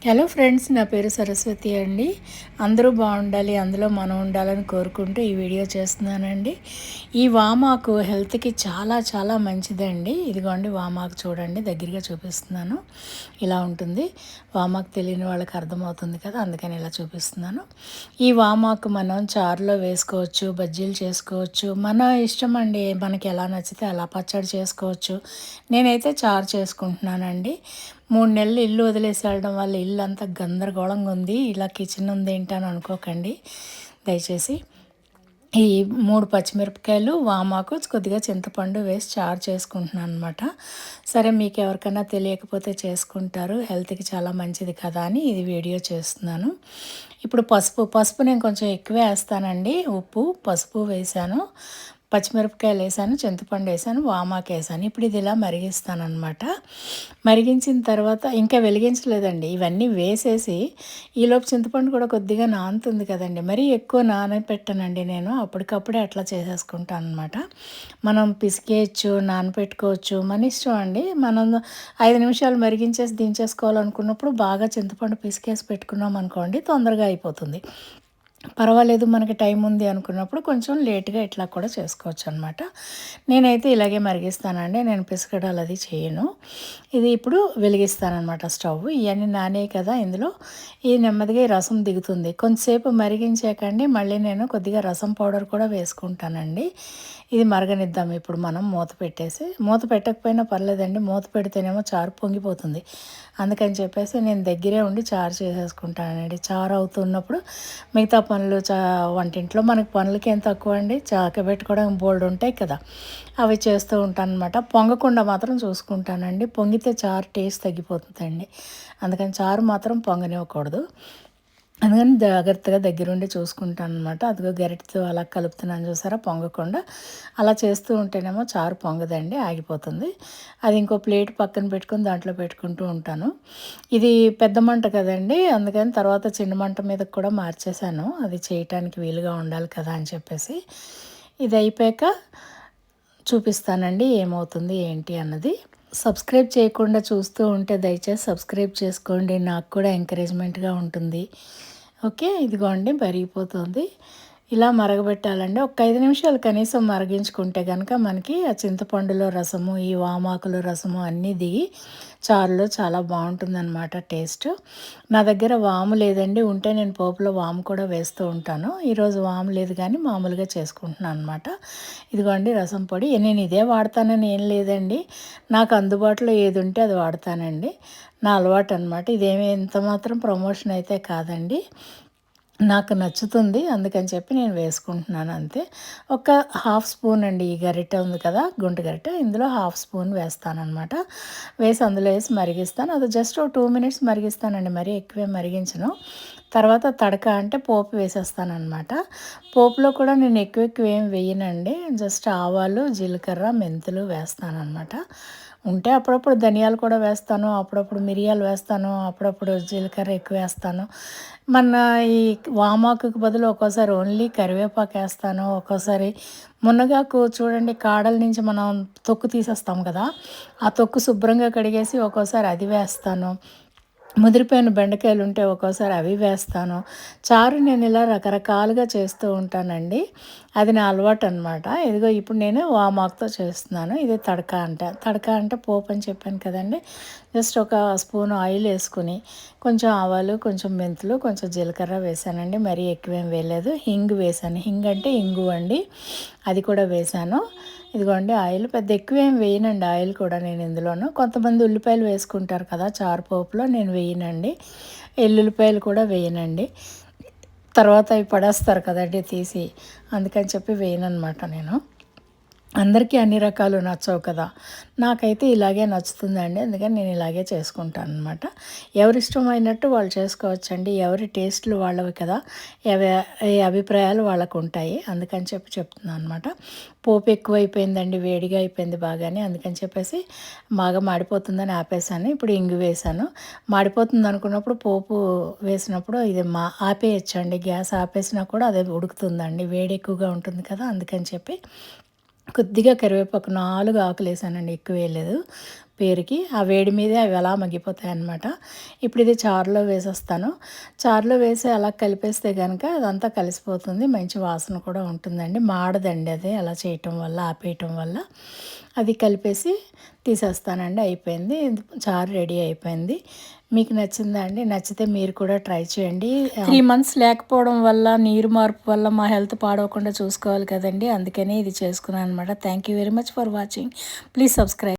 Hello friends, నా పేరు సరస్వతి అండి. అందరూ బాగుండాలి, అందులో మనం ఉండాలని కోరుకుంటూ ఈ వీడియో చేస్తున్నానండి. ఈ వామాకు హెల్త్కి చాలా చాలా మంచిదండి. ఇదిగోండి వామాకు చూడండి, దగ్గరగా చూపిస్తున్నాను. ఇలా ఉంటుంది. వామాకు తెలియని వాళ్ళకి అర్థమవుతుంది కదా, అందుకని ఇలా చూపిస్తున్నాను. ఈ వామాకు మనం చారులో వేసుకోవచ్చు, బజ్జీలు చేసుకోవచ్చు, మన ఇష్టం అండి. మనకి ఎలా నచ్చితే అలా పచ్చడి చేసుకోవచ్చు. నేనైతే చారు చేసుకుంటున్నానండి. 3 నెలలు ఇల్లు వదిలేసి వెళ్ళడం వల్ల ఇల్లు అంతా గందరగోళంగా ఉంది. ఇలా కిచెన్ ఉంది ఏంటని అనుకోకండి దయచేసి. ఈ 3 పచ్చిమిరపకాయలు, వామాకు, కొద్దిగా చింతపండు వేసి చారు చేసుకుంటున్నాను అనమాట. సరే, మీకు ఎవరికైనా తెలియకపోతే చేసుకుంటారు, హెల్త్కి చాలా మంచిది కదా అని ఇది వీడియో చేస్తున్నాను. ఇప్పుడు పసుపు నేను కొంచెం ఎక్కువే వేస్తానండి. ఉప్పు, పసుపు వేసాను, పచ్చిమిరపకాయలు వేసాను, చింతపండు వేసాను, వామాకు వేసాను. ఇప్పుడు ఇది ఇలా మరిగిస్తానమాట. మరిగించిన తర్వాత ఇంకా వెలిగించలేదండి, ఇవన్నీ వేసేసి ఈలోపు చింతపండు కూడా కొద్దిగా నానుతుంది కదండి. మరీ ఎక్కువ నానపెట్టనండి నేను, అప్పటికప్పుడే అట్లా చేసేసుకుంటాను అనమాట. మనం పిసికేయచ్చు, నానపెట్టుకోవచ్చు, మన ఇష్టం అండి. మనం 5 నిమిషాలు మరిగించేసి దించేసుకోవాలనుకున్నప్పుడు బాగా చింతపండు పిసికేసి పెట్టుకున్నాం అనుకోండి, తొందరగా అయిపోతుంది. పర్వాలేదు, మనకి టైం ఉంది అనుకున్నప్పుడు కొంచెం లేట్గా ఇట్లా కూడా చేసుకోవచ్చు అనమాట. నేనైతే ఇలాగే మరిగిస్తానండి, నేను పిసకడాలు అది చేయను. ఇది ఇప్పుడు వెలిగిస్తానమాట స్టవ్. ఇవన్నీ నానే కదా ఇందులో. ఈ నెమ్మదిగా ఈ రసం దిగుతుంది. కొంతసేపు మరిగించాకండి మళ్ళీ నేను కొద్దిగా రసం పౌడర్ కూడా వేసుకుంటానండి. ఇది మరగనిద్దాం. ఇప్పుడు మనం మూత పెట్టేసి, మూత పెట్టకపోయినా పర్లేదండి, మూత పెడితేనేమో చారు పొంగిపోతుంది. అందుకని చెప్పేసి నేను దగ్గరే ఉండి చారు చేసేసుకుంటానండి. చారు అవుతున్నప్పుడు మిగతా పనులు వంటింట్లో మనకి పనులకి ఏం తక్కువ అండి, చాకబెట్టుకోవడం బోల్డ్ ఉంటాయి కదా, అవి చేస్తూ ఉంటాను అనమాట. పొంగకుండా మాత్రం చూసుకుంటానండి. పొంగితే చారు టేస్ట్ తగ్గిపోతుందండి. అందుకని చారు మాత్రం పొంగనివ్వకూడదు. అందుకని జాగ్రత్తగా దగ్గరుండి చూసుకుంటాను అనమాట. అదిగో గరిటెతో అలా కలుపుతున్నాను చూసారా, పొంగకుండా. అలా చేస్తూ ఉంటేనేమో చారు పొంగదండి, ఆగిపోతుంది. అది ఇంకో ప్లేట్ పక్కన పెట్టుకొని దాంట్లో పెట్టుకుంటూ ఉంటాను. ఇది పెద్ద మంట కదండి, అందుకని తర్వాత చిన్న మంట మీదకి కూడా మార్చేశాను, అది చేయటానికి వీలుగా ఉండాలి కదా అని చెప్పేసి. ఇది అయిపోయాక చూపిస్తానండి ఏమవుతుంది ఏంటి అన్నది. సబ్స్క్రైబ్ చేయకుండా చూస్తూ ఉంటే దయచేసి సబ్స్క్రైబ్ చేసుకోండి, నాకు కూడా ఎంకరేజ్మెంట్గా ఉంటుంది. ఓకే, ఇదిగోండి మరిగిపోతుంది. ఇలా మరగబెట్టాలండి. ఒక 5 నిమిషాలు కనీసం మరిగించుకుంటే కనుక మనకి ఆ చింతపండులో రసము, ఈ వామాకులో రసము అన్నీ దిగి చారులో చాలా బాగుంటుందన్నమాట టేస్ట్. నా దగ్గర వాము లేదండి, ఉంటే నేను పోపులో వాము కూడా వేస్తూ ఉంటాను. ఈరోజు వాము లేదు కానీ మామూలుగా చేసుకుంటున్నాను అనమాట. ఇదిగోండి రసం పొడి. నేను ఇదే వాడతానని ఏం లేదండి, నాకు అందుబాటులో ఏది ఉంటే అది వాడతానండి. నా అలవాటు అనమాట. ఇదేమీ ఎంత మాత్రం ప్రమోషన్ అయితే కాదండి, నాకు నచ్చుతుంది, అందుకని చెప్పి నేను వేసుకుంటున్నాను అంతే. ఒక హాఫ్ స్పూన్ అండి, ఈ గరిటె ఉంది కదా గుంట గరిటె, ఇందులో హాఫ్ స్పూన్ వేస్తానమాట. వేసి అందులో వేసి మరిగిస్తాను. అది జస్ట్ 2 మినిట్స్ మరిగిస్తానండి, మరీ ఎక్కువే మరిగించను. తర్వాత తడక అంటే పోపు వేసేస్తానమాట. పోపులో కూడా నేను ఎక్కువ ఏం వేయనండి, జస్ట్ ఆవాలు, జీలకర్ర, మెంతులు వేస్తానమాట. ఉంటే అప్పుడప్పుడు ధనియాలు కూడా వేస్తాను, అప్పుడప్పుడు మిరియాలు వేస్తాను, అప్పుడప్పుడు జీలకర్ర ఎక్కువ వేస్తాను. మన ఈ వామాకుకి బదులు ఒక్కోసారి ఓన్లీ కరివేపాకు వేస్తాను, ఒక్కోసారి మునగాకు చూడండి, కాడల నుంచి మనం తొక్కు తీసేస్తాం కదా, ఆ తొక్కు శుభ్రంగా కడిగేసి ఒక్కోసారి అది వేస్తాను. ముదిరిపోయిన బెండకాయలు ఉంటే ఒక్కోసారి అవి వేస్తాను. చారు నేను ఇలా రకరకాలుగా చేస్తూ ఉంటానండి, అది నా అలవాటు అనమాట. ఇదిగో ఇప్పుడు నేను వామాకుతో చేస్తున్నాను. ఇది తడక అంటే పోపు అని చెప్పాను కదండి. జస్ట్ ఒక స్పూన్ ఆయిల్ వేసుకుని కొంచెం ఆవాలు, కొంచెం మెంతులు, కొంచెం జీలకర్ర వేసానండి, మరీ ఎక్కువేం వేయలేదు. హింగ్ వేసాను, హింగ్ అంటే ఇంగువ అండి, అది కూడా వేసాను. ఇదిగోండి ఆయిల్ పెద్ద ఎక్కువేం వేయనండి, ఆయిల్ కూడా నేను ఇందులోను. కొంతమంది ఉల్లిపాయలు వేసుకుంటారు కదా చారు పోపులో, నేను వేయనండి. ఎల్లుల్లిపాయలు కూడా వేయనండి, తర్వాత అవి పడేస్తారు కదండి తీసి, అందుకని చెప్పి వేయనమాట నేను. అందరికీ అన్ని రకాలు నచ్చవు కదా, నాకైతే ఇలాగే నచ్చుతుందండి, అందుకని నేను ఇలాగే చేసుకుంటాను అనమాట. ఎవరిష్టమైనట్టు వాళ్ళు చేసుకోవచ్చండి, ఎవరి టేస్ట్లు వాళ్ళవి కదా, ఈ అభిప్రాయాలు వాళ్ళకు ఉంటాయి, అందుకని చెప్పి చెప్తున్నాను అనమాట. పోపు ఎక్కువైపోయిందండి, వేడిగా అయిపోయింది బాగానే, అందుకని చెప్పేసి బాగా మాడిపోతుందని ఆపేసాను. ఇప్పుడు ఇంగు వేసాను. మాడిపోతుంది అనుకున్నప్పుడు పోపు వేసినప్పుడు ఇది ఆపేయచ్చండి, గ్యాస్ ఆపేసినా కూడా అదే ఉడుకుతుందండి, వేడి ఎక్కువగా ఉంటుంది కదా, అందుకని చెప్పి కొద్దిగా కరివేపాకు 4 ఆకులు వేసానండి, ఎక్కువ వేయలేదు. పేరుకి. ఆ వేడి మీదే అవి అలా మగ్గిపోతాయి అన్నమాట. ఇప్పుడు ఇది చారులో వేసేస్తాను. చారులో వేసి అలా కలిపేస్తే కనుక అదంతా కలిసిపోతుంది. మంచి వాసన కూడా ఉంటుందండి. మాడదండి అది అలా చేయటం వల్ల, ఆపేయటం వల్ల. అది కలిపేసి తీసేస్తానండి. అయిపోయింది. చారు రెడీ అయిపోయింది. మీకు నచ్చిందా అండి? నచ్చితే మీరు కూడా ట్రై చేయండి. 3 మంత్స్ లేకపోవడం వల్ల, నీరు మార్పు వల్ల మా హెల్త్ పాడవకుండా చూసుకోవాలి కదండీ! అందుకని ఇది చేసుకున్నాను అనమాట. Thank you very much for watching. Please subscribe.